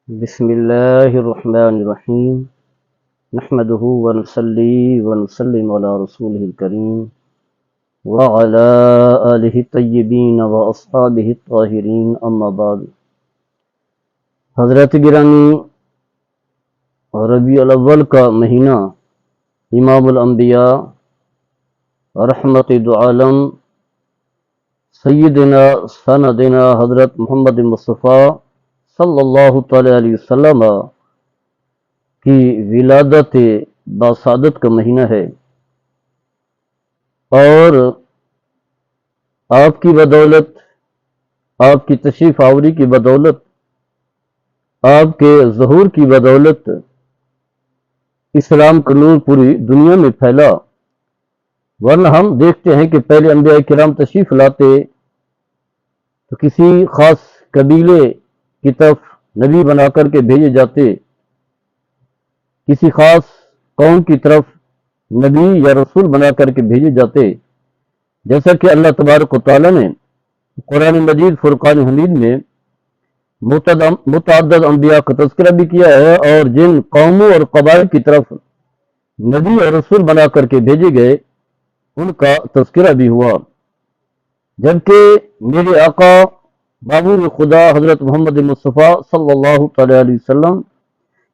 بسم الله الرحمن الرحيم نحمده ونصلي ونسلم على رسوله الكريم وعلى آله الطيبين وأصحابه الطاهرين أما بعد. حضرت گرامی، ربیع الاول کا مہینہ امام الانبیاء رحمت دو عالم سیدنا سندنا حضرت محمد مصطفیٰ صلی اللہ تعالی علیہ وسلم کی ولادت باسعادت کا مہینہ ہے، اور آپ کی بدولت، آپ کی تشریف آوری کی بدولت، آپ کے ظہور کی بدولت اسلام کا نور پوری دنیا میں پھیلا. ورنہ ہم دیکھتے ہیں کہ پہلے انبیاء کرام تشریف لاتے تو کسی خاص قبیلے کی طرف نبی بنا کر کے بھیجے جاتے، کسی خاص قوم کی طرف نبی یا رسول بنا کر کے بھیجے جاتے، جیسا کہ اللہ تبارک و تعالیٰ نے قرآن مجید فرقان حمید میں متعدد انبیاء کا تذکرہ بھی کیا ہے، اور جن قوموں اور قبائل کی طرف نبی اور رسول بنا کر کے بھیجے گئے ان کا تذکرہ بھی ہوا. جبکہ میرے آقا بابور خدا حضرت محمد مصطفیٰ صلی اللہ تعالی علیہ وسلم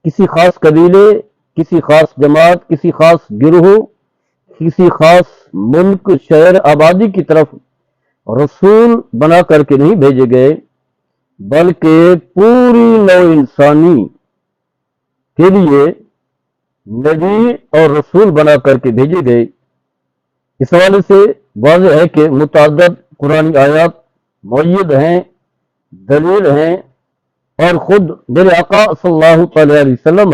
کسی خاص قبیلے، کسی خاص جماعت، کسی خاص گروہ، کسی خاص ملک، شہر، آبادی کی طرف رسول بنا کر کے نہیں بھیجے گئے، بلکہ پوری نوع انسانی کے لیے نبی اور رسول بنا کر کے بھیجے گئے. اس حوالے سے واضح ہے کہ متعدد قرآن آیات مؤید ہیں، دلیل ہیں، اور خود میرے آقا صلی اللہ تعالی علیہ وسلم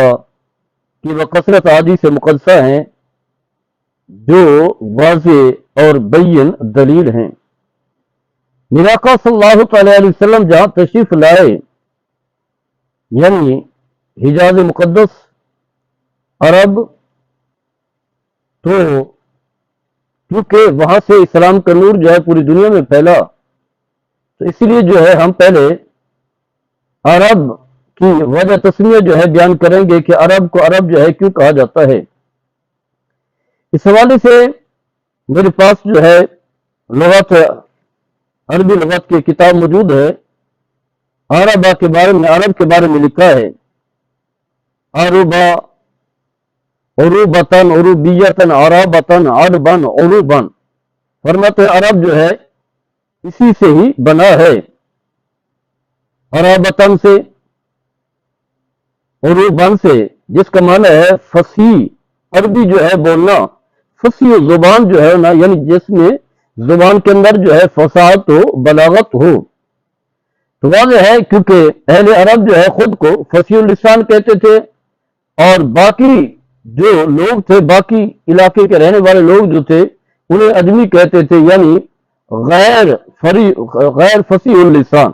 کی بکثرت احادیث مقدسہ ہیں جو واضح اور بین دلیل ہیں. میرے آقا صلی اللہ تعالی علیہ وسلم جہاں تشریف لائے، یعنی حجاز مقدس عرب، تو کیونکہ وہاں سے اسلام کا نور جو ہے پوری دنیا میں پھیلا، تو اسی لیے جو ہے ہم پہلے عرب کی وجہ تسمیہ جو ہے بیان کریں گے کہ عرب کو عرب جو ہے کیوں کہا جاتا ہے. اس حوالے سے میرے پاس جو ہے لغت، عربی لغت کی کتاب موجود ہے. عربہ کے بارے میں، عرب کے بارے میں لکھا ہے عربہ عروبتن، عروبیتن، عربتن، عربن، عروبن. فرماتے عرب جو ہے اسی سے ہی بنا ہے، عربتن سے، عروبن سے، جس کا معنی ہے فصیح عربی جو ہے بولنا، فصیح زبان جو ہے نا، یعنی جس میں زبان کے اندر جو ہے فصاحت ہو، بلاغت ہو. تو واضح ہے کیونکہ اہل عرب جو ہے خود کو فصیح اللسان کہتے تھے، اور باقی جو لوگ تھے، باقی علاقے کے رہنے والے لوگ جو تھے انہیں اجمی کہتے تھے، یعنی غیر فصیح اللسان،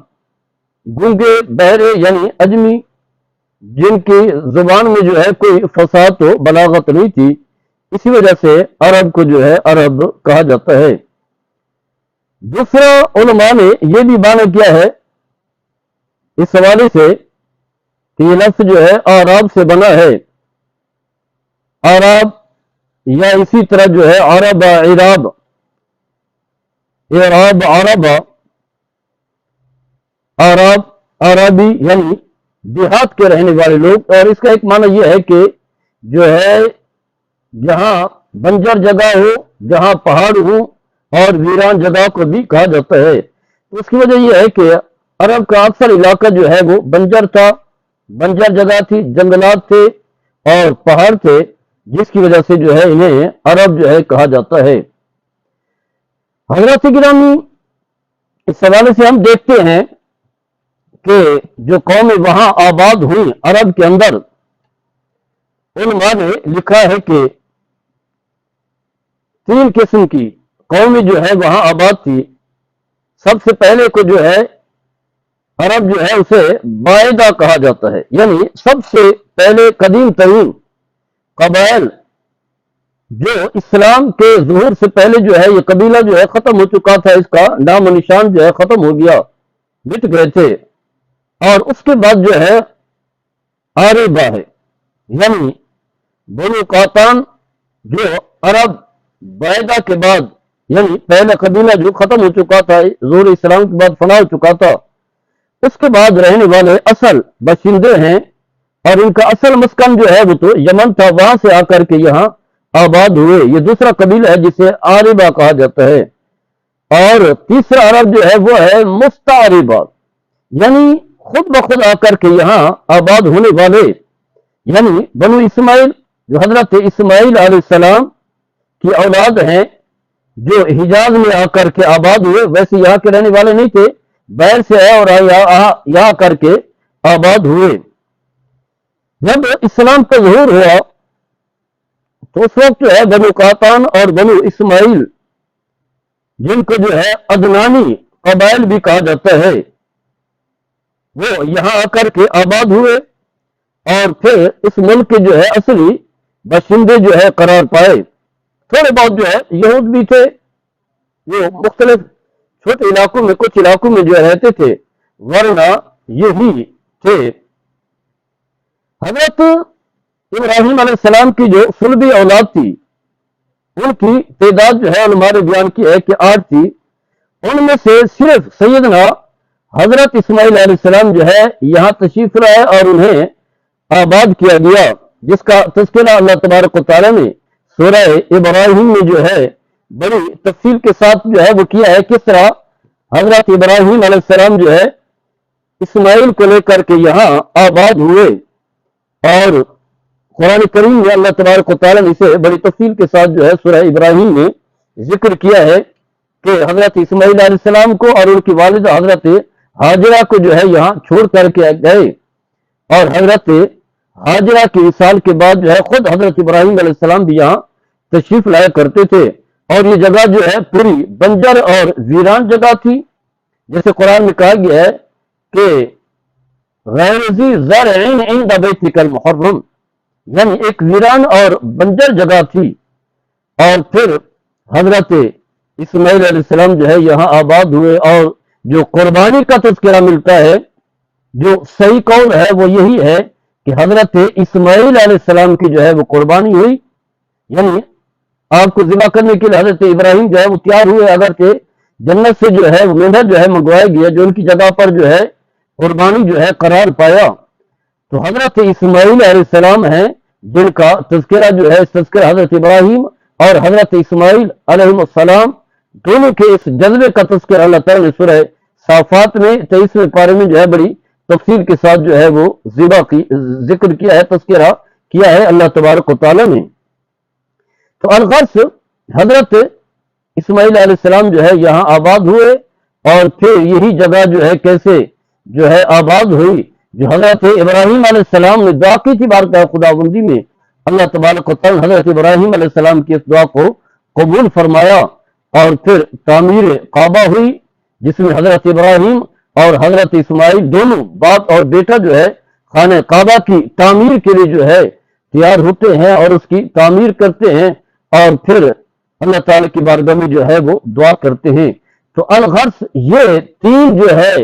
گونگے بہرے یعنی اجمی، جن کی زبان میں جو ہے کوئی فصاحت و بلاغت نہیں تھی. اسی وجہ سے عرب کو جو ہے عرب کہا جاتا ہے. دوسرا، علماء نے یہ بھی معنی کیا ہے اس حوالے سے کہ یہ لفظ جو ہے اعراب سے بنا ہے. اعراب یا اسی طرح جو ہے عرب، عراب، اعراب، عربہ، عرب، عربی یعنی دیہات کے رہنے والے لوگ. اور اس کا ایک معنی یہ ہے کہ جو ہے جہاں بنجر جگہ ہو، جہاں پہاڑ ہو، اور ویران جگہ کو بھی کہا جاتا ہے. تو اس کی وجہ یہ ہے کہ عرب کا اکثر علاقہ جو ہے وہ بنجر تھا، بنجر جگہ تھی، جنگلات تھے اور پہاڑ تھے، جس کی وجہ سے جو ہے انہیں عرب جو ہے کہا جاتا ہے. حضرات گرامی، اس حوالے سے ہم دیکھتے ہیں کہ جو قومیں وہاں آباد ہوئی عرب کے اندر، علماء نے لکھا ہے کہ 3 قسم کی قومیں جو ہے وہاں آباد تھی. سب سے پہلے کو جو ہے عرب جو ہے اسے باعدہ کہا جاتا ہے، یعنی سب سے پہلے قدیم ترین قبائل جو اسلام کے ظہور سے پہلے جو ہے یہ قبیلہ جو ہے ختم ہو چکا تھا، اس کا نام و نشان جو ہے ختم ہو گیا، مٹ گئے تھے. اور اس کے بعد جو ہے आरिबा है, यानी बनु कातान जो अरब बैदा के बाद, यानी पहला कबीला जो खत्म हो चुका था ज़ोर इस्लाम के बाद, फना हो चुका था, उसके बाद रहने वाले असल बशिंदे हैं। और इनका असल मस्कन जो है वो तो यमन था, वहां से आकर के यहाँ आबाद हुए। ये दूसरा कबीला है जिसे आरिबा कहा जाता है। और तीसरा अरब जो है वो है मुस्तारिबा, यानी खुद ब खुद आकर के यहाँ आबाद होने वाले, यानी बनु इस्माइल जो हजरत इस्माइल अलैहिस्सलाम की औलाद हैं, जो हिजाज में आकर के आबाद हुए। वैसे यहाँ के रहने वाले नहीं थे, बैर से आए और यहाँ करके आबाद हुए। जब इस्लाम का ज़हूर हुआ तो उस वक्त जो है बनु कातान और बनु इस्माइल, जिनको जो है अदनानी कबाइल भी कहा जाता है, वो यहाँ आकर के आबाद हुए और फिर इस मुल्क के जो है असली बशिंदे जो है करार पाए। थोड़े बहुत जो है यहूद भी थे, वो मुख्तलिफ छोटे इलाकों में, कुछ इलाकों में जो रहते थे, वरना यही थे। हजरत इब्राहिम अलैहिस्सलाम की जो सुलभी औलाद थी, उनकी तादाद जो है उलमा ने बयान की है कि 8 थी। उनमें से सिर्फ सैयदना हजरत इस्माइल अलैहिस्सलाम जो है यहाँ तशरीफ लाए और उन्हें आबाद किया गया, जिसका तज़किरा अल्लाह तबारक व तआला ने सूरह इब्राहिम में जो है बड़ी तफसील के साथ जो है वो किया है, किस तरह हजरत इब्राहिम अलैहिस्सलाम जो है इस्माइल को लेकर के यहाँ आबाद हुए। और कुरान करीम में अल्लाह तबारक व तआला ने इसे बड़ी तफसील के साथ जो है सूरह इब्राहिम में जिक्र किया है कि हजरत इस्माइल अलैहिस्सलाम को और उनकी वालिदा हजरत हाजरा को जो है यहाँ छोड़ करके गए। और हजरत हाजरा के विसाल के बाद जो है खुद हजरत इब्राहिम अलैहिस्सलाम भी यहाँ तशरीफ लाया करते थे। और ये जगह जो है पूरी बंजर और वीरान जगह थी, जैसे कुरान में कहा गया है कि गैर-ज़ी ज़रअइन इंद बैतिकल मुहर्रम, यानी एक वीरान और बंजर जगह थी। और फिर हजरत इस्माइल अलैहिस्सलाम जो है यहाँ आबाद हुए। और जो कुर्बानी का तज़किरा मिलता है, जो सही कौल है वो यही है कि हजरत इस्माइल अलैहिस्सलाम की जो है वो कुर्बानी हुई, यानी आपको ज़िबा करने के लिए हजरत इब्राहिम जो है वो तैयार हुए, अगर के जन्नत से जो है मेंढक जो है मंगवाया गया, जो उनकी जगह पर जो है कुर्बानी जो है करार पाया। तो हजरत इस्माइल अलैहिस्सलाम हैं जिनका तज़किरा जो है, तज़किरा हजरत इब्राहिम और हजरत इस्माइल अलैहिस्सलाम दोनों के इस जज्बे का तज़किरा अल्लाह ताला ने सूरह साफ़ात में 23वें पारे में जो है बड़ी तफसील के साथ जो है वो ज़िबा की जिक्र किया है, तज़किरा किया है अल्लाह तबारक व तआला ने। तो अलगर्स हजरत इस्माइल अलैहिस्सलाम जो है यहाँ आबाद हुए। और फिर यही जगह जो है कैसे जो है आबाद हुई, जो हजरत इब्राहिम अलैहिस्सलाम ने दुआ की थी बारगाह खुदाबंदी में, अल्लाह तबारक व तआला हजरत इब्राहिम अलैहिस्सलाम की इस दुआ को कबूल फरमाया। और फिर तामीर काबा हुई, जिसमें हजरत इब्राहिम और हजरत इस्माइल दोनों बाप और बेटा जो है खाने काबा की तामीर के लिए जो है तैयार होते हैं और उसकी तामीर करते हैं। और फिर अल्लाह ताला की बारगाह में जो है वो दुआ करते हैं। तो अलगर्स ये 3 जो है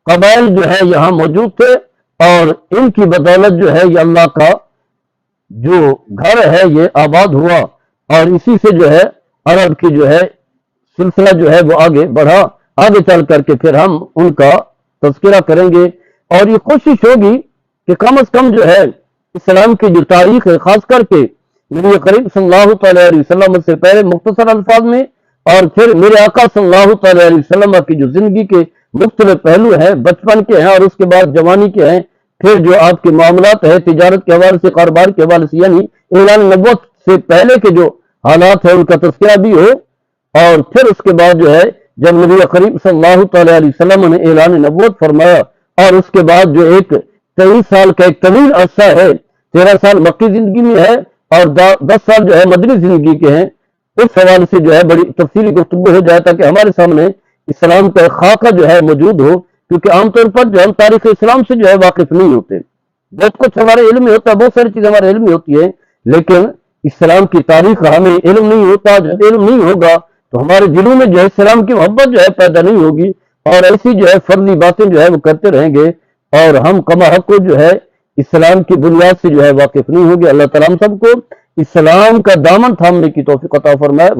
कबाइल जो है यहाँ मौजूद थे, और इनकी बदौलत जो है ये अल्लाह का जो घर है ये आबाद हुआ। और इसी से जो है अरब की जो है सिलसिला जो है वो आगे बढ़ा। आगे चल करके फिर हम उनका तज़किरा करेंगे। और ये कोशिश होगी कि कम से कम जो है इस्लाम की जो तारीख है, खास करके नबी करीम सल्लल्लाहु अलैहि वसल्लम से पहले मुख्तसर अल्फाज में, और फिर मेरे आका सल्लल्लाहु अलैहि वसल्लम की जो जिंदगी के मुख्तलिफ पहलू हैं, बचपन के हैं और उसके बाद जवानी के हैं, फिर जो आपके मामलात है तिजारत के हवाले से, कारोबार के हवाले से, यानी ऐलान नबुव्वत से पहले के जो हालात है उनका तज़किरा भी हो। और फिर उसके बाद जो है जब नबी करीम सल्लल्लाहु अलैहि वसल्लम ने ऐलान नबुव्वत फरमाया, और उसके बाद जो एक 23 साल का एक तवील अरसा है, 13 साल मक्की जिंदगी में है और 10 साल जो है मदनी जिंदगी के हैं, उस हवाले से जो है बड़ी तफसीली गुफ्तगू हो जाए ताकि हमारे सामने इस्लाम का खाका जो है मौजूद हो। क्योंकि आमतौर पर जो हम तारीख इस्लाम से जो है वाकिफ नहीं होते, बहुत कुछ हमारे इल्म में होता है, बहुत सारी चीजें हमारे इल्म में होती है, लेकिन इस्लाम की तारीख हमें इल्म नहीं होता। जब इल्म नहीं होगा तो हमारे दिलों में जो है इस्लाम की मोहब्बत जो है पैदा नहीं होगी, और ऐसी जो है फर्जी बातें जो है वो करते रहेंगे, और हम कमा हक को जो है اسلام کی بنیاد سے جو ہے واقف نہیں ہوگے۔ اللہ تعالیٰ ہم سب کو اسلام کا دامن تھامنے کی توفیق عطا فرمائے۔